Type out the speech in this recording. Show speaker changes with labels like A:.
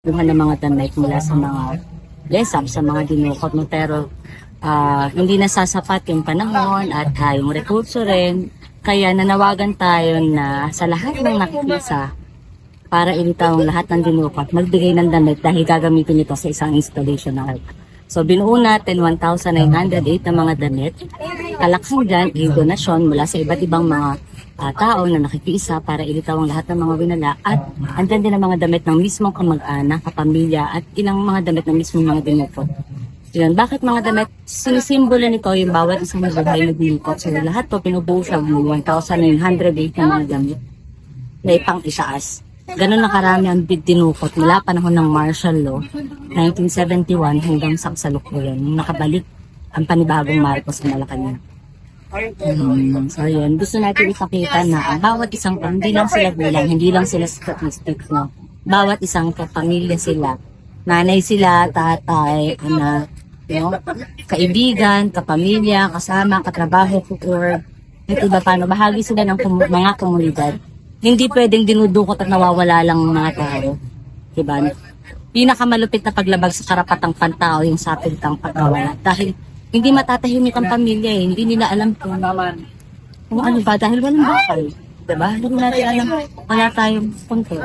A: Duha ng mga damit mula sa mga lesap, sa mga dinukot mo. Pero hindi nasasapat yung panahon at yung recurso rin. Kaya nanawagan tayo na sa lahat ng nakikisa para ilitaw ang lahat ng dinukot, magbigay ng damit dahil gagamitin ito sa isang installation na help. So binuo natin 1,908 na mga damit. Kalaksan dyan ay donasyon mula sa iba't ibang mga tao na nakikiisa para ilitaw ang lahat ng mga winala at andyan din ang mga damit ng mismong kamag-anak, kapamilya at ilang mga damit ng mismong mga dinukot. Yun, bakit mga damit? Sinisimbolo nito yung bawat isang buhay na dinukot. So lahat po pinubuo siya ng 1,908 na mga damit na ipang isaas. Ganun na karami ang dinukot mula panahon ng martial law 1971 hanggang sa kasalukuyan nung nakabalik ang panibagong Marcos sa Malacanang. So yun, gusto natin ipakita na ang bawat isang hindi lang sila bilang, hindi lang sila statistics, no? Bawat isang kapamilya sila, nanay sila, tatay, anak, no? Kaibigan, kapamilya, kasama, katrabaho, kukur, at iba paano, bahagi sila ng mga komunidad. Hindi pwedeng dinudukot at nawawala lang ng mga tao. Diba? Pinakamalupit na paglabag sa karapatang pantao yung sapilitang pagkawala. Dahil hindi matatahimik ang pamilya eh. Hindi nila alam kung ano ba. Dahil walang bakal. Diba? Hindi natin alam. Wala tayong punto.